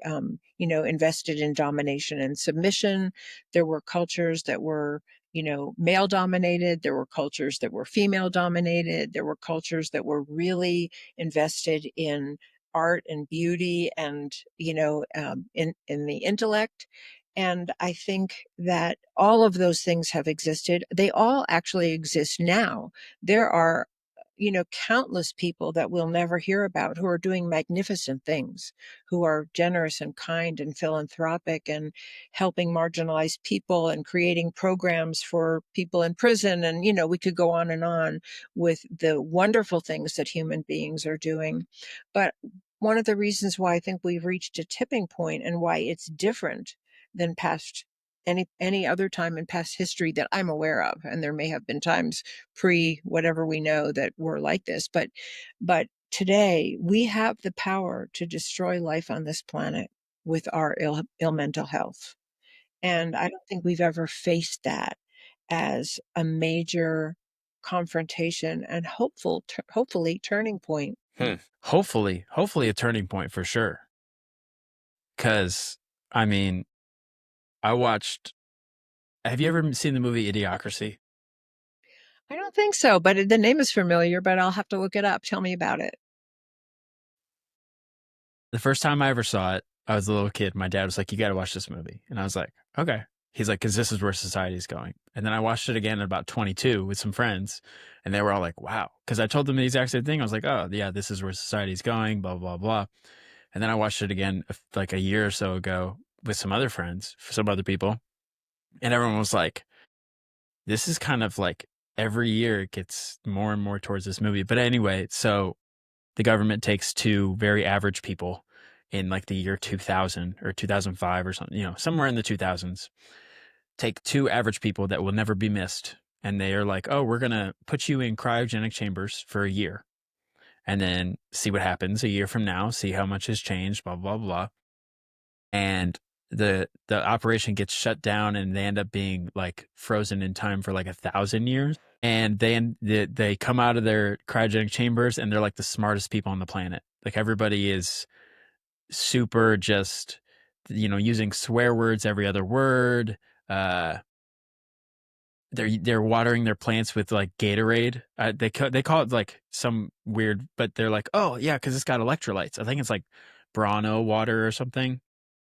invested in domination and submission. There were cultures that were, male dominated. There were cultures that were female dominated. There were cultures that were really invested in art and beauty and, in the intellect. And I think that all of those things have existed. They all actually exist now. There are, countless people that we'll never hear about who are doing magnificent things, who are generous and kind and philanthropic and helping marginalized people and creating programs for people in prison. And, we could go on with the wonderful things that human beings are doing. But one of the reasons why I think we've reached a tipping point and why it's different than past any other time in past history that I'm aware of, and there may have been times pre whatever we know that were like this, but today we have the power to destroy life on this planet with our ill mental health. And I don't think we've ever faced that as a major confrontation and hopefully turning point. Hopefully a turning point for sure. Cause I mean, I watched, have you ever seen the movie Idiocracy? I don't think so, but the name is familiar, but I'll have to look it up. Tell me about it. The first time I ever saw it, I was a little kid. My dad was like, "You got to watch this movie," and I was like, "Okay." He's like, "Because this is where society's going." And then I watched it again at about 22 with some friends, and they were all like, "Wow!" Because I told them the exact same thing. I was like, "Oh, yeah, this is where society's going." Blah blah blah. And then I watched it again like a year or so ago with some other friends, some other people, and everyone was like, "This is kind of like every year it gets more and more towards this movie." But anyway, so the government takes two very average people in like the year 2000 or 2005 or something, somewhere in the 2000s, take two average people that will never be missed. And they are like, "Oh, we're going to put you in cryogenic chambers for a year. and then see what happens a year from now, see how much has changed, blah, blah, blah. And the operation gets shut down and they end up being like frozen in time for like 1,000 years. And they come out of their cryogenic chambers and they're like the smartest people on the planet. Like everybody is super just, using swear words every other word. Uh, they're watering their plants with like Gatorade. They call it like some weird, but they're like, oh yeah, because it's got electrolytes. I think it's like Bronno water or something,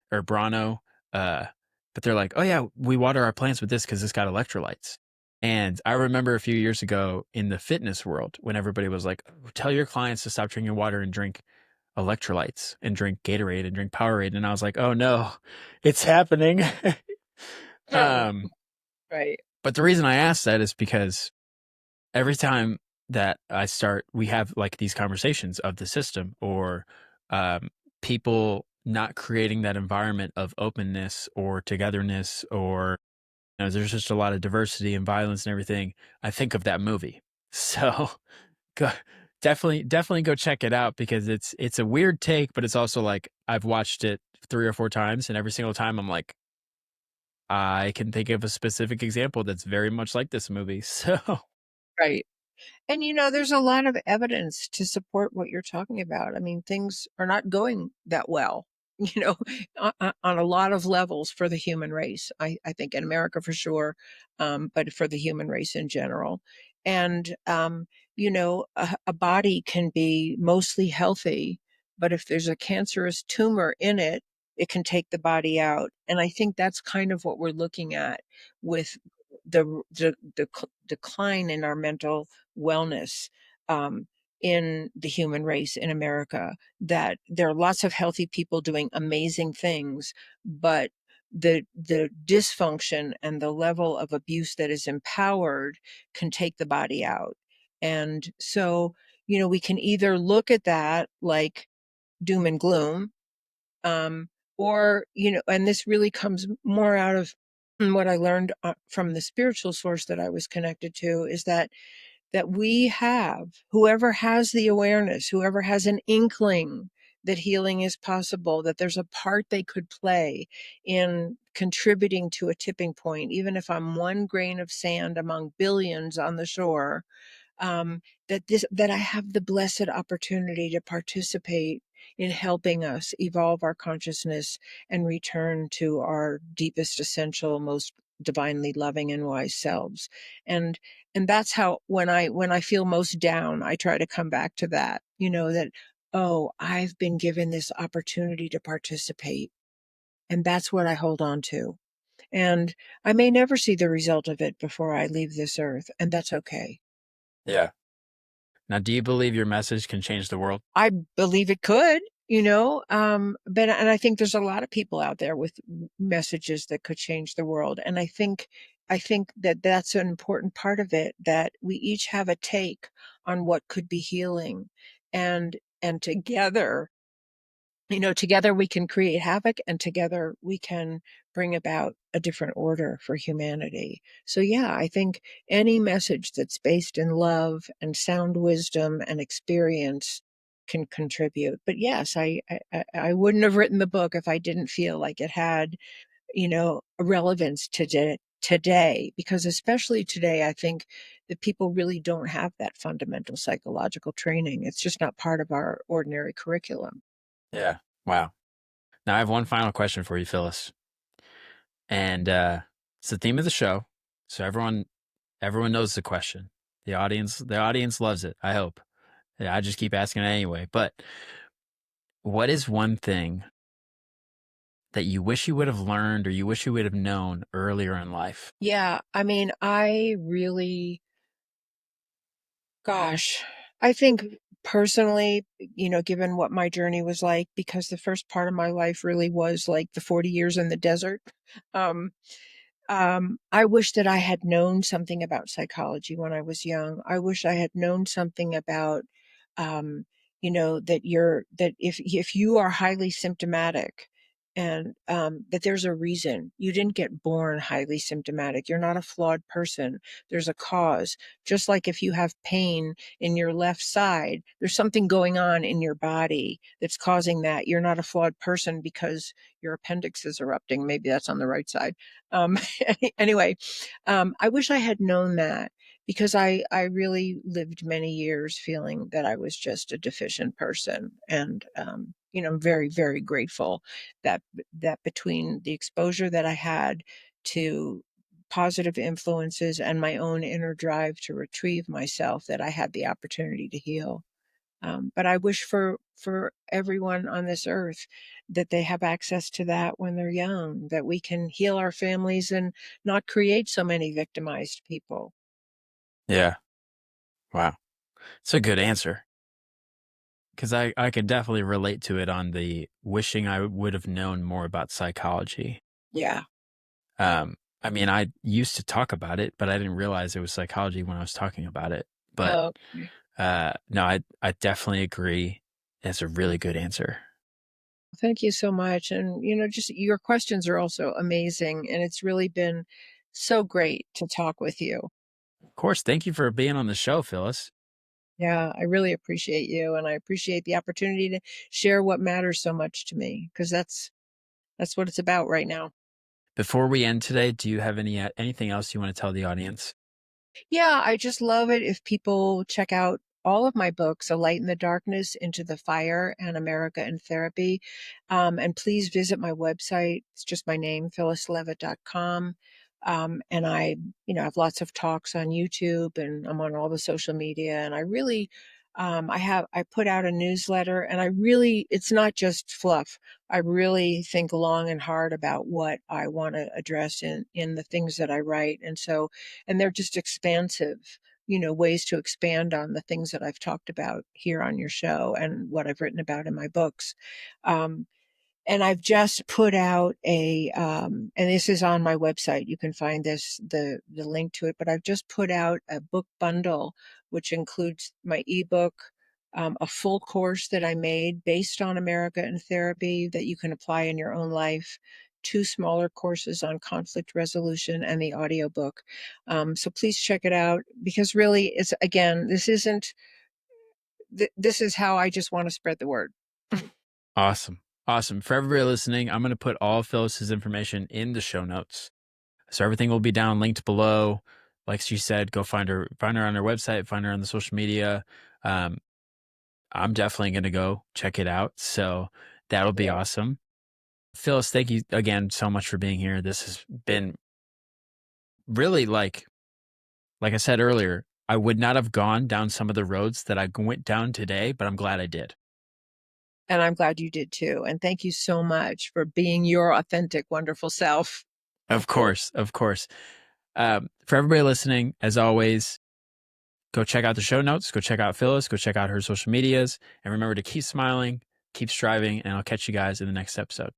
or Bronno. Uh, but they're like, oh yeah, we water our plants with this because it's got electrolytes. And I remember a few years ago in the fitness world when everybody was like, tell your clients to stop drinking water and drink electrolytes and drink Gatorade and drink Powerade. And I was like, oh no, it's happening. Oh, um, right, but the reason I asked that is because every time that we have like these conversations of the system or um, people not creating that environment of openness or togetherness, or there's just a lot of diversity and violence and everything. I think of that movie. So go, definitely go check it out because it's a weird take, but it's also like I've watched it 3 or 4 times, and every single time I'm like, I can think of a specific example that's very much like this movie. So right. And there's a lot of evidence to support what you're talking about. I mean, things are not going that well, you know, on a lot of levels for the human race. I think in America for sure, but for the human race in general. And, a body can be mostly healthy, but if there's a cancerous tumor in it, it can take the body out. And I think that's kind of what we're looking at with the decline in our mental wellness, um, in the human race in America, that there are lots of healthy people doing amazing things, but the dysfunction and the level of abuse that is empowered can take the body out. And so, we can either look at that like doom and gloom, um, or, and this really comes more out of what I learned from the spiritual source that I was connected to, is that we have, whoever has the awareness, whoever has an inkling that healing is possible, that there's a part they could play in contributing to a tipping point, even if I'm one grain of sand among billions on the shore, that I have the blessed opportunity to participate in helping us evolve our consciousness and return to our deepest essential, most divinely loving and wise selves. And that's how, when I feel most down, I try to come back to that, that, oh, I've been given this opportunity to participate, and that's what I hold on to. And I may never see the result of it before I leave this earth, and that's okay. yeah. Now, do you believe your message can change the world? I believe it could, but and I think there's a lot of people out there with messages that could change the world. And I think that that's an important part of it, that we each have a take on what could be healing, and together we can create havoc, and together we can bring about a different order for humanity. So, yeah, I think any message that's based in love and sound wisdom and experience can contribute. But yes, I wouldn't have written the book if I didn't feel like it had, a relevance today, because especially today, I think that people really don't have that fundamental psychological training. It's just not part of our ordinary curriculum. Yeah. Wow. Now I have one final question for you, Phyllis, and it's the theme of the show, so everyone knows the question. The audience loves it. I hope. Yeah, I just keep asking it anyway. But what is one thing that you wish you would have learned or you wish you would have known earlier in life? Yeah, I mean, I really, gosh, I think personally, given what my journey was like, because the first part of my life really was like the 40 years in the desert. Um, I wish that I had known something about psychology when I was young. I wish I had known something about, that if you are highly symptomatic and that there's a reason. You didn't get born highly symptomatic. You're not a flawed person. There's a cause. Just like if you have pain in your left side, there's something going on in your body that's causing that. You're not a flawed person because your appendix is erupting. Maybe that's on the right side. Um, anyway, I wish I had known that because I really lived many years feeling that I was just a deficient person. And, I'm very, very grateful that between the exposure that I had to positive influences and my own inner drive to retrieve myself, that I had the opportunity to heal. But I wish for everyone on this earth that they have access to that when they're young, that we can heal our families and not create so many victimized people. Yeah. Wow. It's a good answer because I could definitely relate to it on the wishing I would have known more about psychology. Yeah. I mean, I used to talk about it, but I didn't realize it was psychology when I was talking about it. But Okay. no, I definitely agree. It's a really good answer. Thank you so much. And, just your questions are also amazing. And it's really been so great to talk with you. Of course, thank you for being on the show, Phyllis. Yeah, I really appreciate you. And I appreciate the opportunity to share what matters so much to me, because that's what it's about right now. Before we end today, do you have anything else you want to tell the audience? Yeah, I just love it if people check out all of my books, A Light in the Darkness, Into the Fire, and America in Therapy. And please visit my website. It's just my name, phyllisleavitt.com. And I have lots of talks on YouTube, and I'm on all the social media. And I really, I put out a newsletter, and it's not just fluff. I really think long and hard about what I want to address in the things that I write. And they're just expansive, ways to expand on the things that I've talked about here on your show and what I've written about in my books. Um, and I've just put out and this is on my website. You can find the link to it, but I've just put out a book bundle, which includes my ebook, a full course that I made based on America in Therapy that you can apply in your own life, two smaller courses on conflict resolution, and the audiobook. So please check it out, because really it's, again, this is how I just want to spread the word. Awesome. Awesome. For everybody listening, I'm going to put all of Phyllis's information in the show notes. So everything will be down linked below. Like she said, go find her on her website, find her on the social media. Um, I'm definitely going to go check it out. So that'll be Yeah. awesome. Phyllis, thank you again so much for being here. This has been really like I said earlier, I would not have gone down some of the roads that I went down today, but I'm glad I did. And I'm glad you did too. And thank you so much for being your authentic, wonderful self. Of course, of course. For everybody listening, as always, go check out the show notes, go check out Phyllis, go check out her social medias, and remember to keep smiling, keep striving, and I'll catch you guys in the next episode.